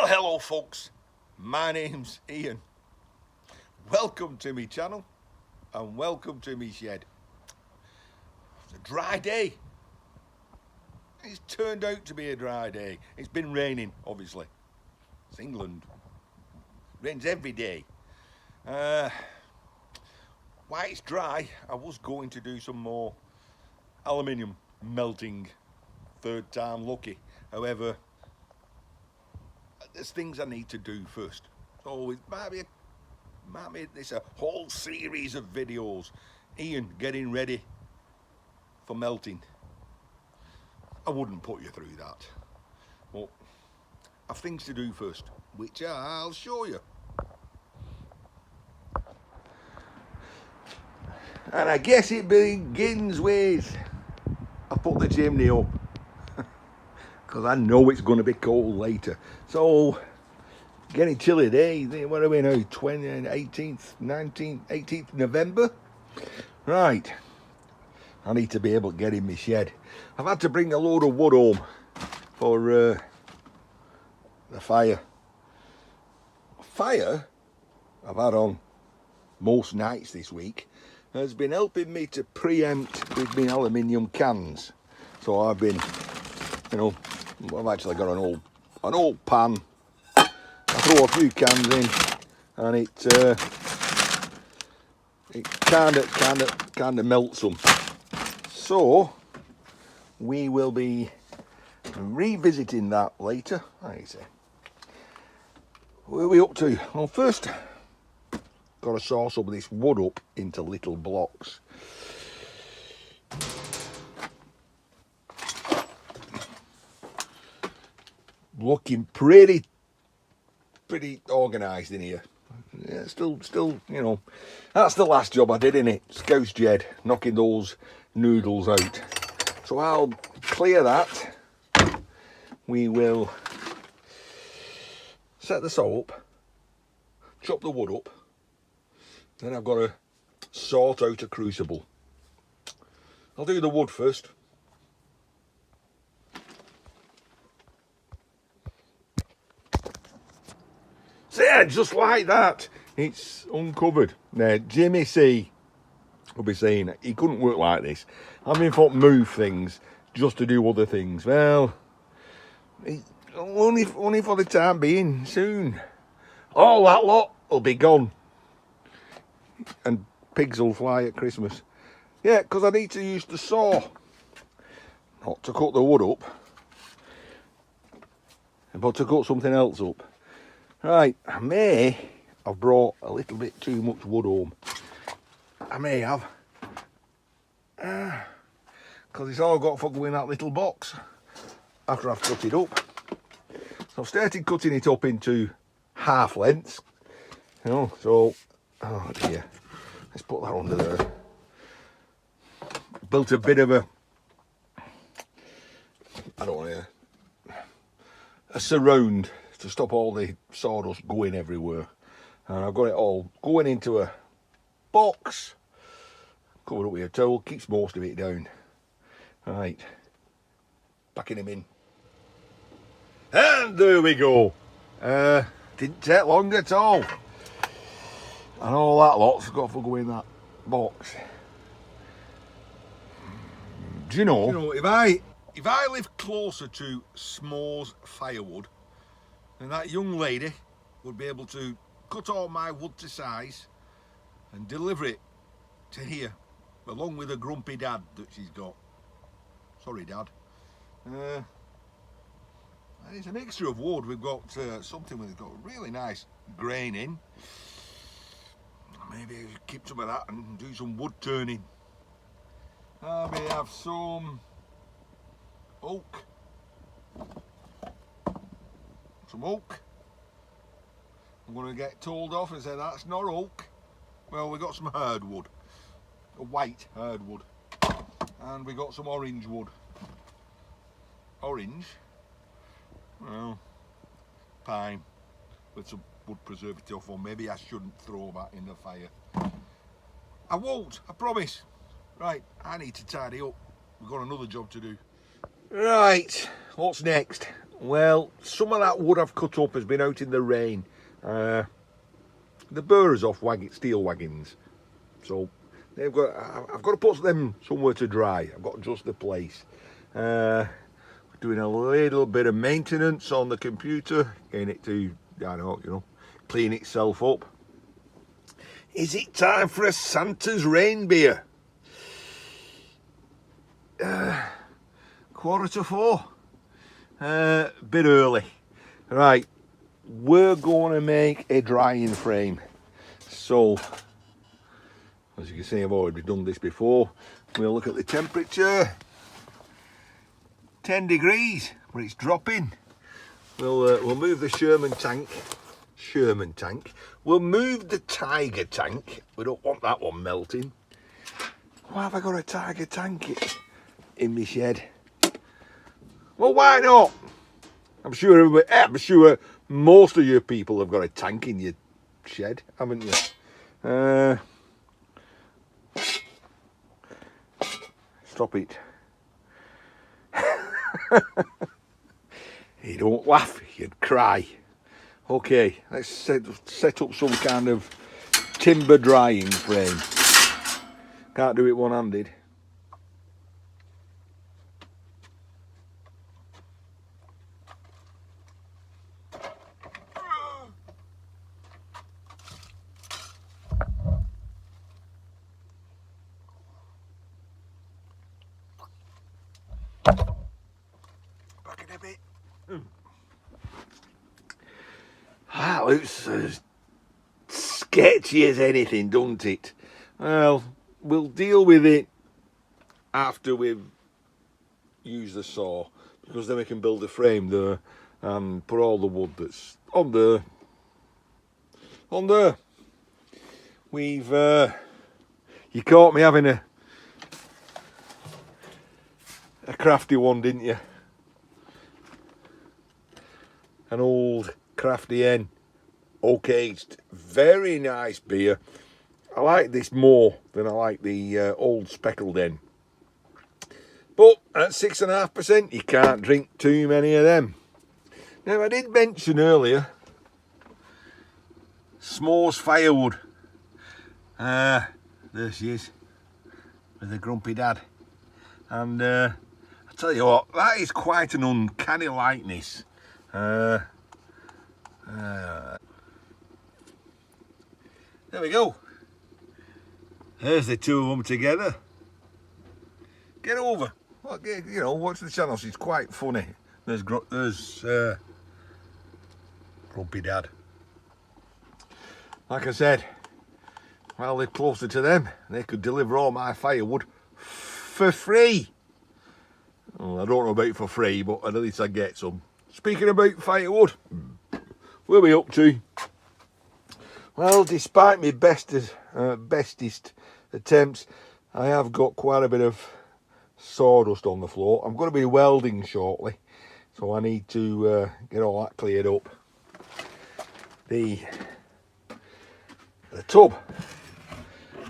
Well, hello folks, my name's Ian. Welcome to my channel and welcome to my shed. It's a dry day. It's turned out to be a dry day. It's been raining, obviously. It's England. It rains every day. While it's dry, I was going to do some more aluminium melting, third time lucky. However, there's things I need to do first. So it might be this a whole series of videos. Ian getting ready for melting. I wouldn't put you through that. But I've things to do first, which I'll show you. And I guess it begins with I put the chimney up because I know it's going to be cold later. So getting chilly day. What are we now? 18th, 19th, 18th November. Right. I need to be able to get in my shed. I've had to bring a load of wood home for the fire. Fire I've had on most nights this week has been helping me to preempt with my aluminium cans. So I've been, I've actually got an old pan. I throw a few cans in, and it kind of melts them. So we will be revisiting that later. I say, where are we up to? Well, first, got to saw some of this wood up into little blocks. Looking pretty organised in here. Yeah, still, that's the last job I did in it. Scouse shed, knocking those noodles out. So I'll clear that. We will set the saw up, chop the wood up. Then I've got to sort out a crucible. I'll do the wood first. So yeah, just like that, it's uncovered. Now, Jimmy C will be saying he couldn't work like this. Having to move things just to do other things. Well, only for the time being. Soon, all that lot will be gone. And pigs will fly at Christmas. Yeah, because I need to use the saw. Not to cut the wood up, but to cut something else up. Right, I've brought a little bit too much wood home. I may have. Because it's all got to go in that little box after I've cut it up. So I've started cutting it up into half lengths. So, oh dear. Let's put that under there. Built a bit of a surround to stop all the sawdust going everywhere. And I've got it all going into a box. Covered up with a towel, keeps most of it down. Right, packing him in. And there we go. Didn't take long at all. And all that lot's got to go in that box. Do you know, if I live closer to S'more's firewood, then that young lady would be able to cut all my wood to size and deliver it to here, along with a grumpy dad that she's got. Sorry, Dad. It's a mixture of wood. We've got something with got really nice grain in. Maybe keep some of that and do some wood turning. I may have some oak. Some oak. I'm going to get told off and say that's not oak. Well, we got some hardwood, a white hardwood, and we got some orange wood. Orange. Well, pine with some wood preservative, or maybe I shouldn't throw that in the fire. I won't, I promise. Right, I need to tidy up. We've got another job to do. Right, what's next? Well, some of that wood I've cut up has been out in the rain. The burrs off steel wagons, so I've got to put them somewhere to dry. I've got to adjust the place. Doing a little bit of maintenance on the computer, getting it to, I don't know, clean itself up. Is it time for a Santa's rain beer? 3:45. Bit early. Right, we're going to make a drying frame. So, as you can see, I've already done this before. We'll look at the temperature. 10 degrees, but it's dropping. We'll move the Sherman tank. We'll move the Tiger tank. We don't want that one melting. Why have I got a Tiger tank in my shed? Well, why not? I'm sure most of you people have got a tank in your shed, haven't you? Stop it. You don't laugh, you'd cry. Okay, let's set up some kind of timber drying frame. Can't do it one-handed. Back in a bit. That looks as sketchy as anything, doesn't it? Well, we'll deal with it after we've used the saw, because then we can build a frame there and put all the wood that's on there. We've you caught me having a crafty one, didn't you? An old crafty hen. Okay, it's very nice beer. I like this more than I like the old speckled hen. But at 6.5%, you can't drink too many of them. Now, I did mention earlier, S'mores firewood. There she is, with the grumpy dad. And I tell you what, that is quite an uncanny likeness. There we go. There's the two of them together. Get over. Well, you know, watch the channel. She's quite funny. There's Grumpy Dad. Like I said, while I live closer to them, they could deliver all my firewood for free. Well, I don't know about for free, but at least I get some. Speaking about firewood, where are we up to? Well, despite my bestest attempts, I have got quite a bit of sawdust on the floor. I'm going to be welding shortly, so I need to get all that cleared up. The tub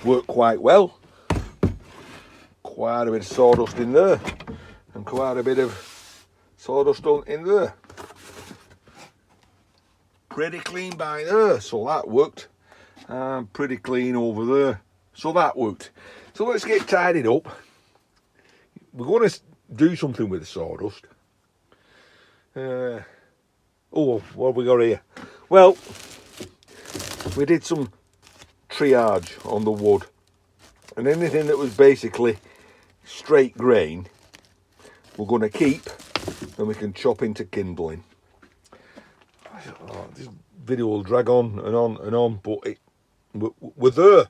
worked quite well. Quite a bit of sawdust in there, and quite a bit of sawdust in there. Pretty clean by there, so that worked. And pretty clean over there, so that worked. So let's get tidied up. We're going to do something with the sawdust. Oh, what have we got here? Well, we did some triage on the wood, and anything that was basically straight grain we're going to keep, and we can chop into kindling. Oh, this video will drag on and on and on, but we're there.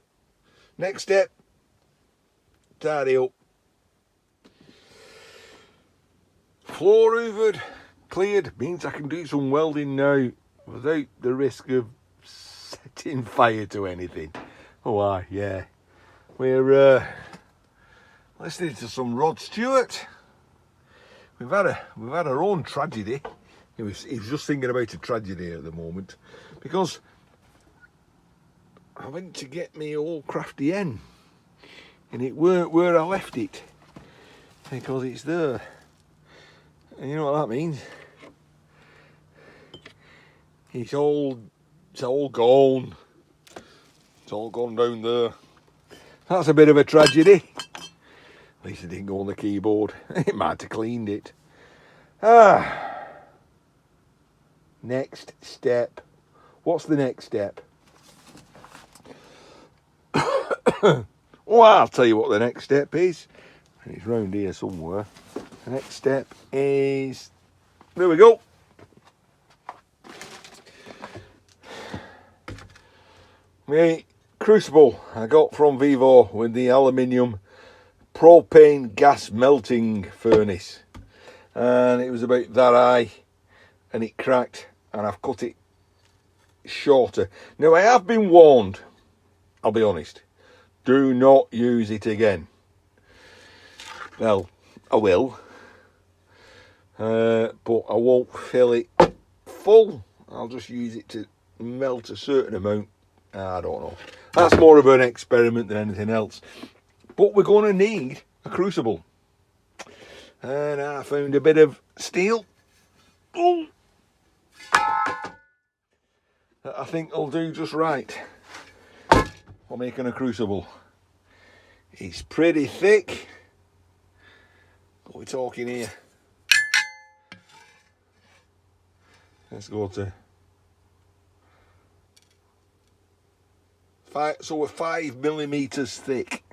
Next step, tidy up. Floor hoovered, cleared, means I can do some welding now without the risk of setting fire to anything. Oh, yeah. We're listening to some Rod Stewart. We've had our own tragedy. He was just thinking about a tragedy at the moment, because I went to get me old crafty hen, and it weren't where I left it, because it's there. And you know what that means? It's all gone. It's all gone down there. That's a bit of a tragedy. At least it didn't go on the keyboard. It might have cleaned it. Next step. What's the next step? Well, I'll tell you what the next step is. It's round here somewhere. The next step is... There we go. My crucible I got from Vivo with the aluminium propane gas melting furnace, and it was about that high and it cracked, and I've cut it shorter. Now I have been warned, I'll be honest, do not use it again. Well, I will, but I won't fill it full. I'll just use it to melt a certain amount. I don't know. That's more of an experiment than anything else. But we're going to need a crucible. And I found a bit of steel. Oh, that I think will do just right for making a crucible. It's pretty thick. What are we talking here? Let's go to... So we're 5mm thick.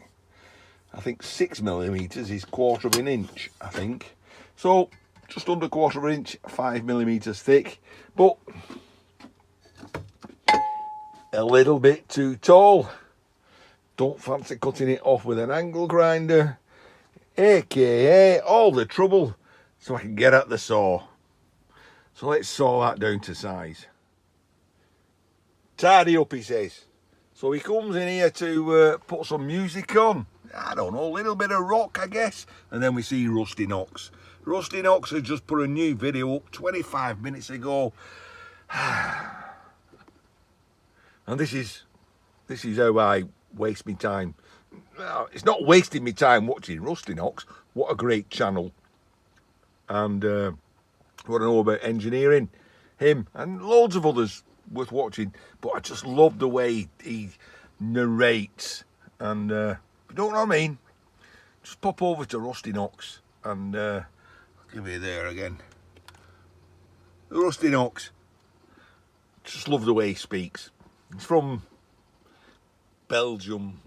I think 6mm is 1/4 of an inch, I think. So just under 1/4 of an inch, 5mm thick, but a little bit too tall. Don't fancy cutting it off with an angle grinder, aka all the trouble so I can get at the saw. So let's saw that down to size. Tidy up, he says. So he comes in here to put some music on. I don't know, a little bit of rock, I guess. And then we see Rusty Knox. Rusty Knox has just put a new video up 25 minutes ago. And this is how I waste my time. Well, it's not wasting my time watching Rusty Knox. What a great channel. And what I know about engineering, him and loads of others worth watching, but I just love the way he narrates, and if you don't know what I mean, just pop over to Rusty Knox and I'll give you there again. Rusty Knox, just love the way he speaks. He's from Belgium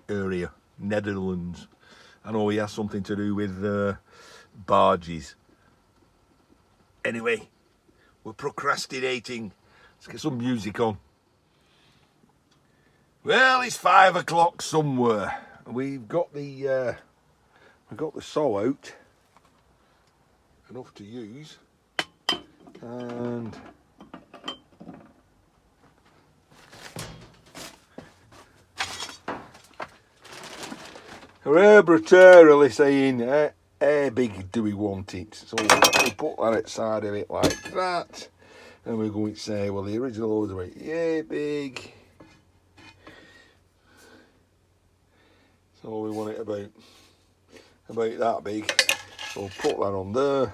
area, Netherlands. I know he has something to do with barges. Anyway, we're procrastinating. Let's get some music on. Well, it's 5 o'clock somewhere. We've got the saw out, enough to use, and we're arbitrarily saying how big do we want it. So we'll put that outside of it like that. And we're going to say, well, the original order was yeah, big. So we want it about that big. So we'll put that on there.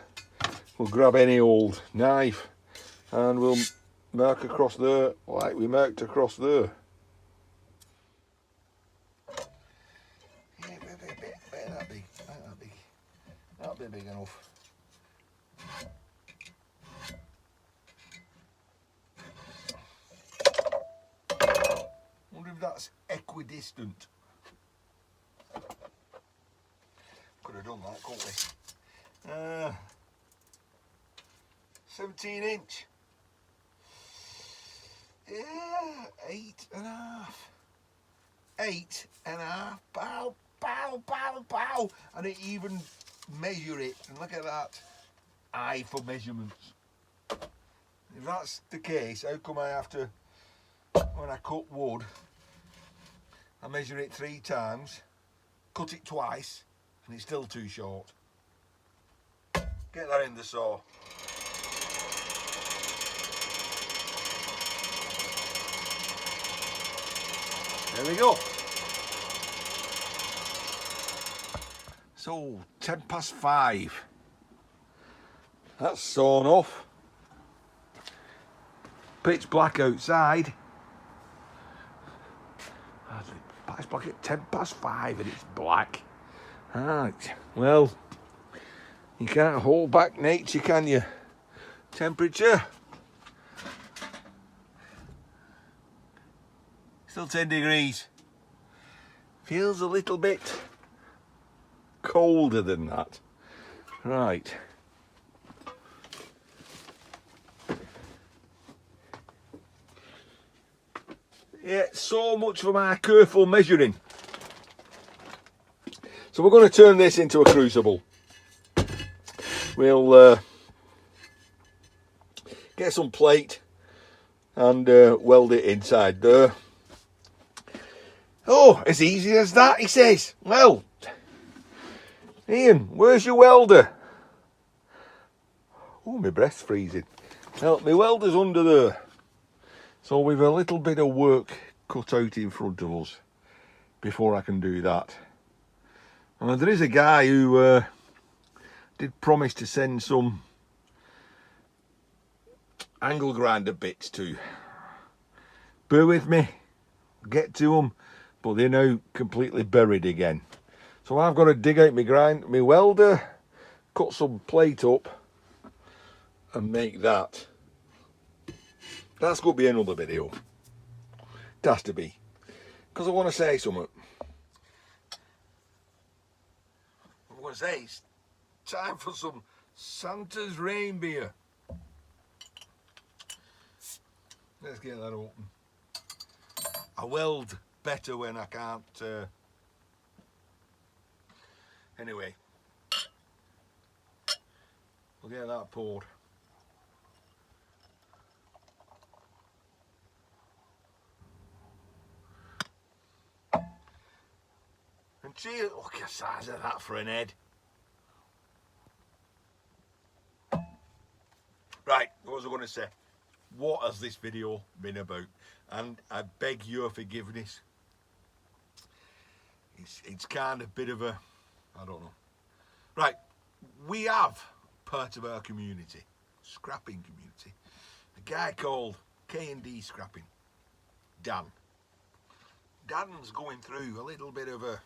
We'll grab any old knife and we'll mark across there like we marked across there. Yeah, bit that big, that big. That'll be big enough. Wonder if that's equidistant. Could have done that, couldn't we? 17 inch. Yeah, 8.5. 8.5. Bow, bow, bow, bow. And it even measure it. And look at that. Eye for measurements. If that's the case, how come I have to, when I cut wood, I measure it 3 times, cut it twice, and it's still too short. Get that in the saw. There we go. So 5:10. That's sawn off. pitch black outside. It's black at 5:10 and it's black. Right, well, you can't hold back nature, can you? Temperature. Still 10 degrees. Feels a little bit colder than that. Right. Yeah, so much for my careful measuring. So we're going to turn this into a crucible. We'll get some plate and weld it inside there. Oh, as easy as that, he says. Well, Ian, where's your welder? Oh, my breath's freezing. Well, my welder's under there. So we've a little bit of work cut out in front of us before I can do that. And there is a guy who did promise to send some angle grinder bits to. Bear with me, get to them, but they're now completely buried again. So I've got to dig out my welder, cut some plate up and make that. That's going to be another video. It has to be. Because I want to say something. I want to say it's time for some Santa's rain beer. Let's get that open. I weld better when I can't. Anyway, we'll get that poured. And cheers, look at the size of that for an head. Right, what was I going to say? What has this video been about? And I beg your forgiveness. It's kind of a bit of a, I don't know. Right, we have part of our community, scrapping community, a guy called K&D Scrapping, Dan. Dan's going through a little bit of a,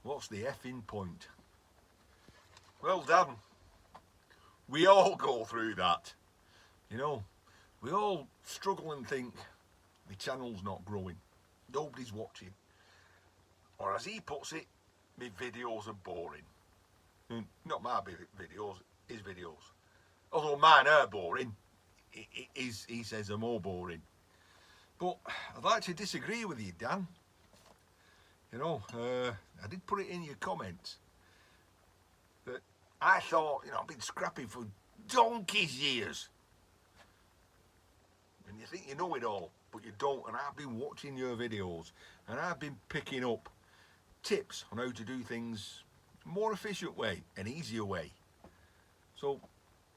what's the effing point? Well, Dan, we all go through that. You know, we all struggle and think the channel's not growing, nobody's watching. Or as he puts it, my videos are boring. Not my videos, his videos. Although mine are boring, he says they're more boring. But I'd like to disagree with you, Dan. You know, I did put it in your comments that I thought, you know, I've been scrapping for donkey's years. And you think you know it all, but you don't. And I've been watching your videos and I've been picking up tips on how to do things more efficient way, an easier way. So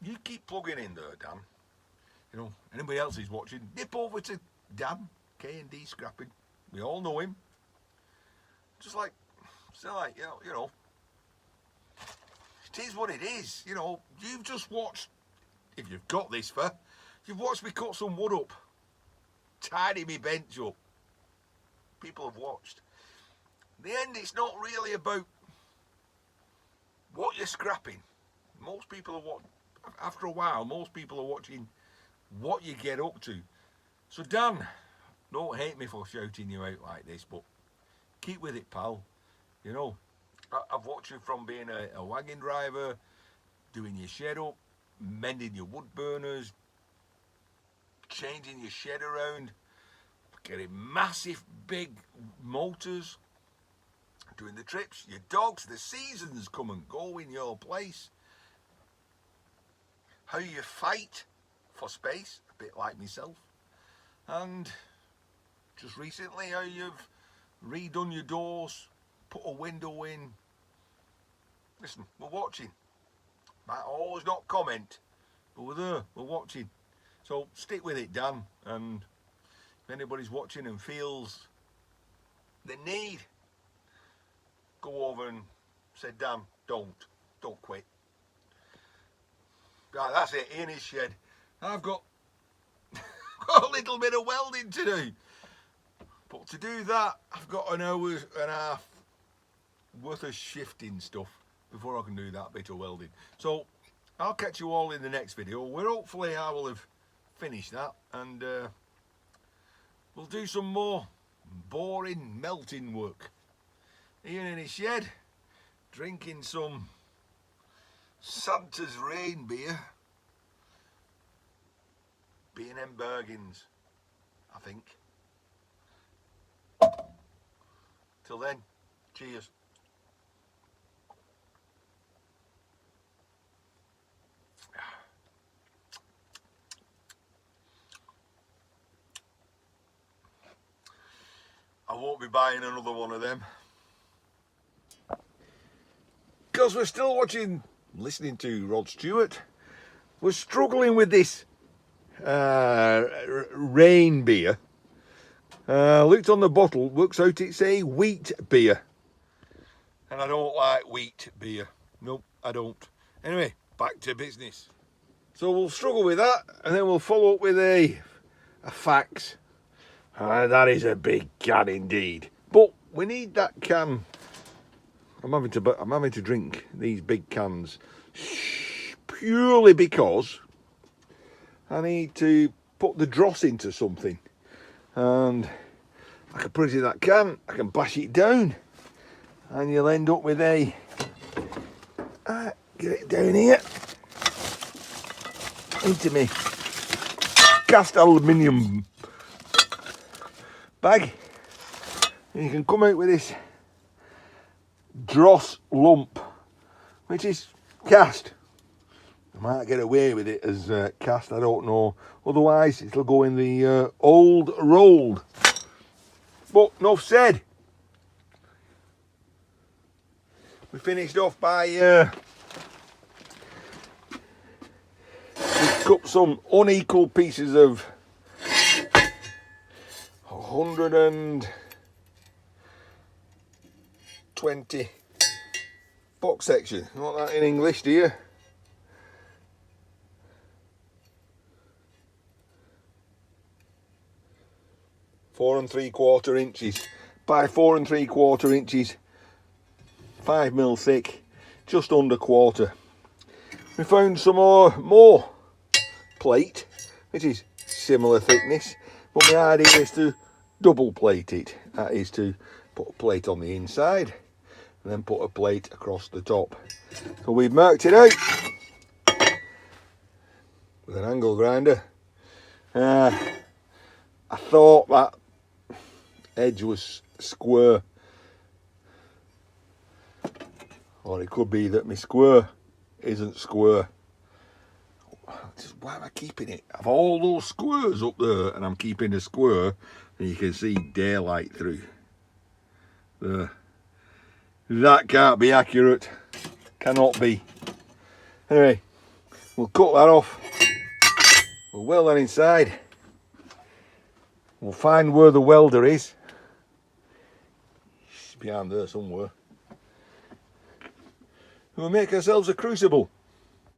you keep plugging in there, Dan. You know, anybody else is watching, nip over to Dan, K&D Scrapping. We all know him. Just like, you know, it is what it is. You know, you've just watched, if you've got this far, you've watched me cut some wood up, tidy me bench up. People have watched. In the end, it's not really about what you're scrapping. Most people are watching, after a while, most people are watching what you get up to. So Dan, don't hate me for shouting you out like this, but keep with it, pal. You know, I've watched you from being a wagon driver, doing your shed up, mending your wood burners, changing your shed around, getting massive big motors, doing the trips, your dogs, the seasons come and go in your place. How you fight for space, a bit like myself. And just recently how you've redone your doors, put a window in. Listen, we're watching. Might always not comment, but we're there, we're watching. So stick with it, Dan. And if anybody's watching and feels the need, go over and say, Dan, don't quit. Right, that's it, in his shed. I've got got a little bit of welding to do. But to do that, I've got an hour and a half worth of shifting stuff before I can do that bit of welding. So I'll catch you all in the next video where hopefully I will have finished that, and we'll do some more boring melting work. Ian in his shed, drinking some Santa's rain beer. B&M Bergens, I think. Till then, cheers. I won't be buying another one of them, because we're still listening to Rod Stewart. We're struggling with this rain beer. Looked on the bottle, works out it's a wheat beer, and I don't like wheat beer. Nope, I don't. Anyway, back to business. So we'll struggle with that, and then we'll follow up with a fax. That is a big can indeed. But we need that can. I'm having to drink these big cans purely because I need to put the dross into something, and I can put it in that can, I can bash it down, and you'll end up with a get it down here into me cast aluminium bag, and you can come out with this dross lump, which is cast. I might get away with it as cast, I don't know. Otherwise, it'll go in the old rolled. But enough said. We finished off by we cut some unequal pieces of 120 box section. You want that in English, do you? Four and 3/4 inches by 4 3/4 inches, 5mm thick, just under quarter. We found some more plate, which is similar thickness, but the idea is to double plate it. That is to put a plate on the inside and then put a plate across the top. So we've marked it out with an angle grinder. I thought that edge was square, or it could be that my square isn't square. Why am I keeping it? I've all those squares up there, and I'm keeping a square, and you can see daylight through there. That can't be accurate. Cannot be. Anyway, we'll cut that off. We'll weld that inside. We'll find where the welder is. It's behind there somewhere. We'll make ourselves a crucible.